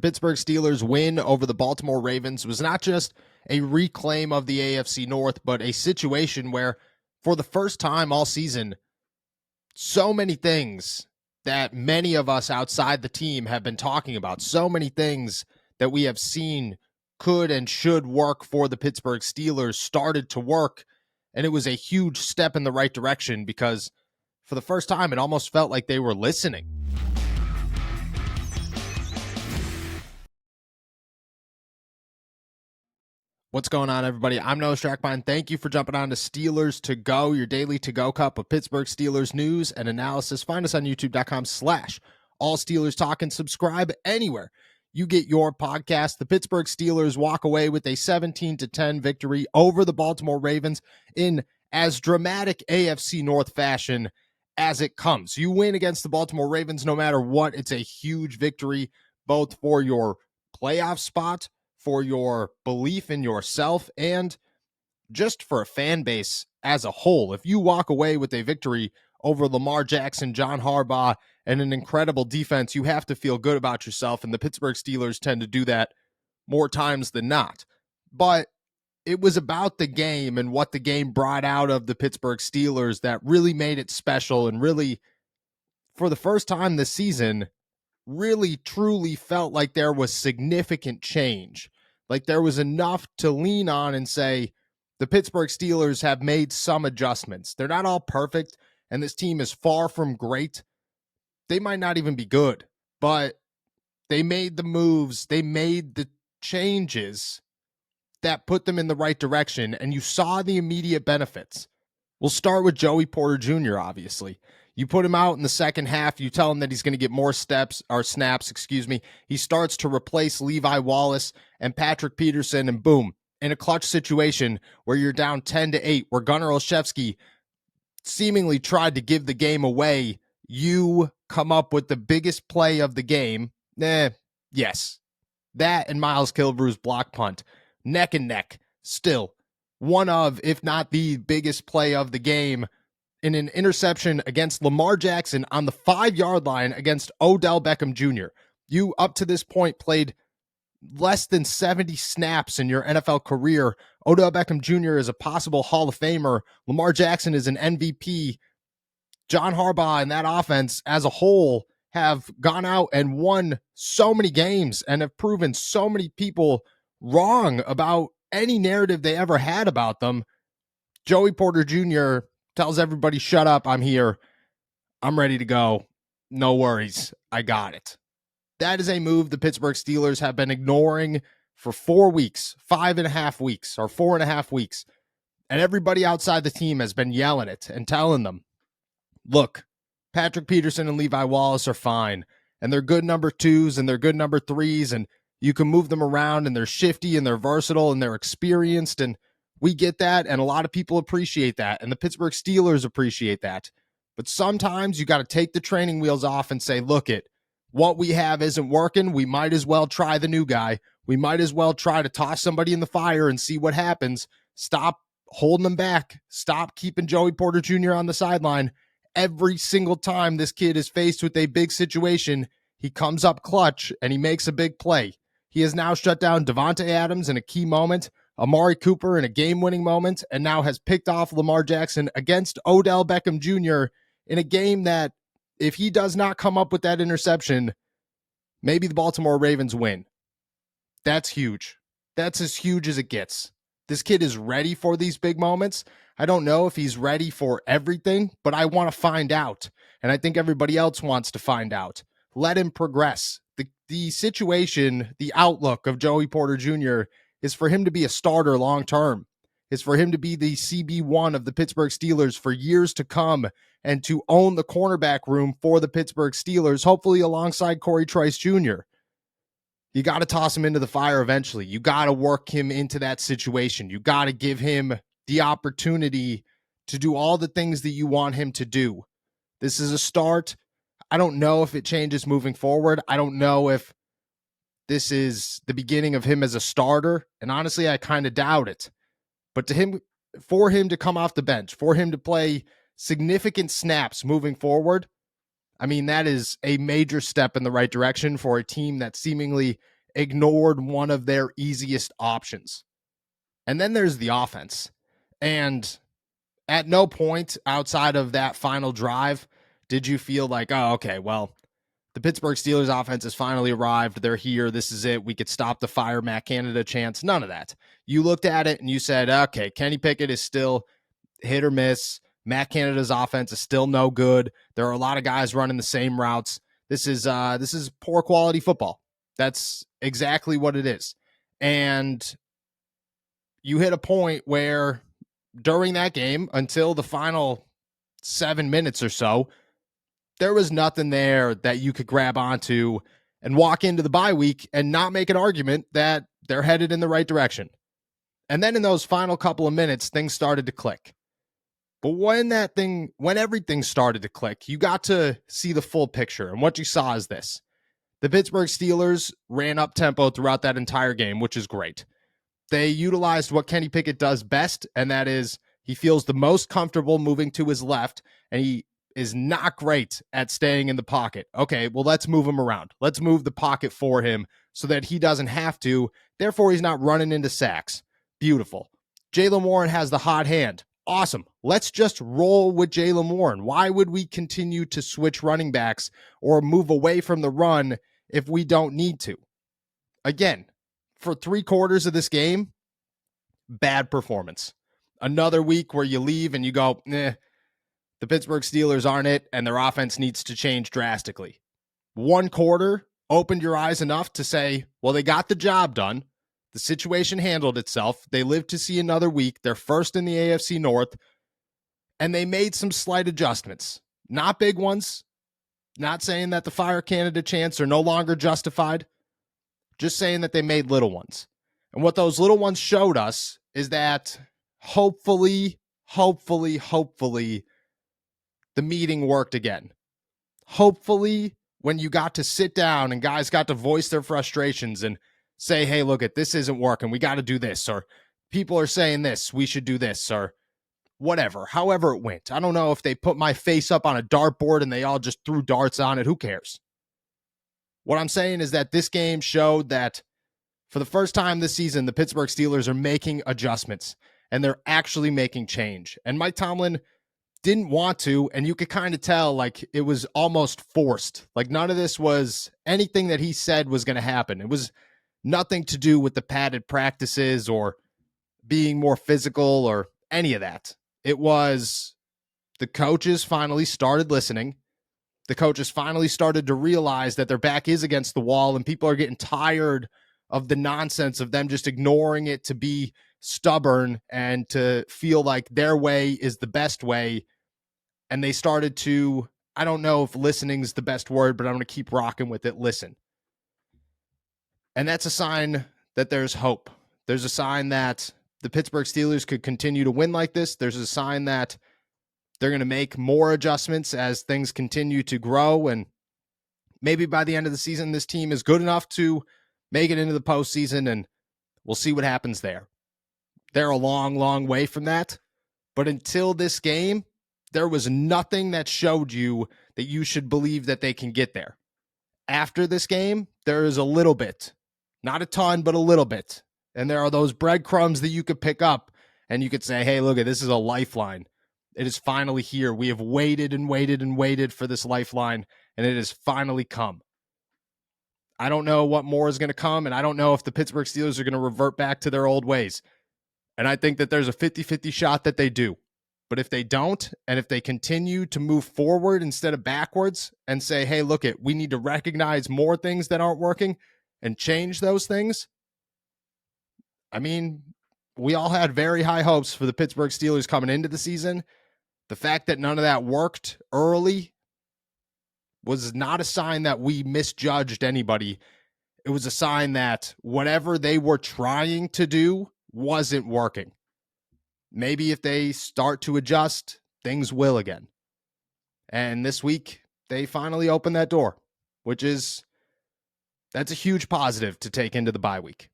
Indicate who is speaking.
Speaker 1: The Pittsburgh Steelers' win over the Baltimore Ravens was not just a reclaim of the AFC North, but a situation where, for the first time all season, so many things that many of us outside the team have been talking about, so many things that we have seen could and should work for the Pittsburgh Steelers started to work, and it was a huge step in the right direction because for the first time, it almost felt like they were listening. What's going on, everybody? I'm Noah Strackbein. Thank you for jumping on to Steelers to Go, your daily to-go cup of Pittsburgh Steelers news and analysis. Find us on youtube.com/All Steelers Talk and subscribe anywhere you get your podcast. The Pittsburgh Steelers walk away with a 17-10 victory over the Baltimore Ravens in as dramatic AFC North fashion as it comes. You win against the Baltimore Ravens no matter what. It's a huge victory, both for your playoff spot, for your belief in yourself, and just for a fan base as a whole. If you walk away with a victory over Lamar Jackson, John Harbaugh, and an incredible defense, you have to feel good about yourself, and the Pittsburgh Steelers tend to do that more times than not. But it was about the game and what the game brought out of the Pittsburgh Steelers that really made it special and really, for the first time this season, really truly felt like there was significant change. Like there was enough to lean on and say, the Pittsburgh Steelers have made some adjustments. They're not all perfect, and this team is far from great. They might not even be good, but they made the moves, they made the changes that put them in the right direction, and you saw the immediate benefits. We'll start with Joey Porter Jr., obviously. You put him out in the second half, you tell him that he's going to get more snaps. He starts to replace Levi Wallace and Patrick Peterson, and boom, in a clutch situation where you're down 10-8, where Gunnar Olszewski seemingly tried to give the game away, you come up with the biggest play of the game. Yes. That and Miles Kilbrew's block punt. Neck and neck. Still, one of, if not the biggest play of the game, in an interception against Lamar Jackson on the 5-yard line against Odell Beckham Jr. You, up to this point, played less than 70 snaps in your NFL career. Odell Beckham Jr. is a possible Hall of Famer. Lamar Jackson is an MVP. John Harbaugh and that offense as a whole have gone out and won so many games and have proven so many people wrong about any narrative they ever had about them. Joey Porter Jr. tells everybody, shut up, I'm here. I'm ready to go. No worries. I got it. That is a move the Pittsburgh Steelers have been ignoring for 4 weeks, 5.5 weeks, or 4.5 weeks. And everybody outside the team has been yelling it and telling them, look, Patrick Peterson and Levi Wallace are fine. And they're good number 2s and they're good number 3s. And you can move them around and they're shifty and they're versatile and they're experienced. And we get that, and a lot of people appreciate that, and the Pittsburgh Steelers appreciate that. But sometimes you got to take the training wheels off and say, look, what we have isn't working. We might as well try the new guy. We might as well try to toss somebody in the fire and see what happens. Stop holding them back. Stop keeping Joey Porter Jr. on the sideline. Every single time this kid is faced with a big situation, he comes up clutch and he makes a big play. He has now shut down Devontae Adams in a key moment, Amari Cooper in a game-winning moment, and now has picked off Lamar Jackson against Odell Beckham Jr. in a game that, if he does not come up with that interception, maybe the Baltimore Ravens win. That's huge. That's as huge as it gets. This kid is ready for these big moments. I don't know if he's ready for everything, but I want to find out, and I think everybody else wants to find out. Let him progress. The situation, the outlook of Joey Porter Jr. is for him to be a starter long-term, is for him to be the CB1 of the Pittsburgh Steelers for years to come and to own the cornerback room for the Pittsburgh Steelers, hopefully alongside Corey Trice Jr. You got to toss him into the fire eventually. You got to work him into that situation. You got to give him the opportunity to do all the things that you want him to do. This is a start. I don't know if it changes moving forward. I don't know if this is the beginning of him as a starter, and honestly, I kind of doubt it. But for him to come off the bench, for him to play significant snaps moving forward, I mean, that is a major step in the right direction for a team that seemingly ignored one of their easiest options. And then there's the offense. And at no point outside of that final drive did you feel like, oh, okay, well, the Pittsburgh Steelers offense has finally arrived. They're here. This is it. We could stop the fire Matt Canada chance. None of that. You looked at it and you said, okay, Kenny Pickett is still hit or miss. Matt Canada's offense is still no good. There are a lot of guys running the same routes. This is poor quality football. That's exactly what it is. And you hit a point where during that game, until the final 7 minutes or so, there was nothing there that you could grab onto and walk into the bye week and not make an argument that they're headed in the right direction. And then in those final couple of minutes, things started to click. But when everything started to click, you got to see the full picture. And what you saw is this. The Pittsburgh Steelers ran up tempo throughout that entire game, which is great. They utilized what Kenny Pickett does best, and that is he feels the most comfortable moving to his left, and he is not great at staying in the pocket. Okay, well, let's move him around. Let's move the pocket for him so that he doesn't have to. Therefore, he's not running into sacks. Beautiful. Jaylen Warren has the hot hand. Awesome. Let's just roll with Jaylen Warren. Why would we continue to switch running backs or move away from the run if we don't need to? Again, for 3/4 of this game, bad performance. Another week where you leave and you go, the Pittsburgh Steelers aren't it, and their offense needs to change drastically. 1/4 opened your eyes enough to say, well, they got the job done. The situation handled itself. They lived to see another week. They're first in the AFC North, and they made some slight adjustments. Not big ones. Not saying that the fire Canada chants are no longer justified. Just saying that they made little ones. And what those little ones showed us is that hopefully, the meeting worked again. Hopefully, when you got to sit down and guys got to voice their frustrations and say, hey, look, this isn't working. We got to do this. Or people are saying this. We should do this. Or whatever. However it went. I don't know if they put my face up on a dartboard and they all just threw darts on it. Who cares? What I'm saying is that this game showed that for the first time this season, the Pittsburgh Steelers are making adjustments and they're actually making change. And Mike Tomlin didn't want to, and you could kind of tell like it was almost forced. Like none of this was anything that he said was going to happen. It was nothing to do with the padded practices or being more physical or any of that. It was the coaches finally started listening. The coaches finally started to realize that their back is against the wall and people are getting tired of the nonsense of them just ignoring it to be stubborn and to feel like their way is the best way. And they started to, I don't know if listening is the best word, but I'm going to keep rocking with it. Listen. And that's a sign that there's hope. There's a sign that the Pittsburgh Steelers could continue to win like this. There's a sign that they're going to make more adjustments as things continue to grow. And maybe by the end of the season, this team is good enough to make it into the postseason, and we'll see what happens there. They're a long, long way from that. But until this game, there was nothing that showed you that you should believe that they can get there. After this game, there is a little bit. Not a ton, but a little bit. And there are those breadcrumbs that you could pick up, and you could say, hey, look, this is a lifeline. It is finally here. We have waited and waited and waited for this lifeline, and it has finally come. I don't know what more is going to come, and I don't know if the Pittsburgh Steelers are going to revert back to their old ways. And I think that there's a 50-50 shot that they do. But if they don't, and if they continue to move forward instead of backwards and say, hey, look, we need to recognize more things that aren't working and change those things. I mean, we all had very high hopes for the Pittsburgh Steelers coming into the season. The fact that none of that worked early was not a sign that we misjudged anybody. It was a sign that whatever they were trying to do wasn't working. Maybe if they start to adjust, things will again. And this week, they finally opened that door, that's a huge positive to take into the bye week.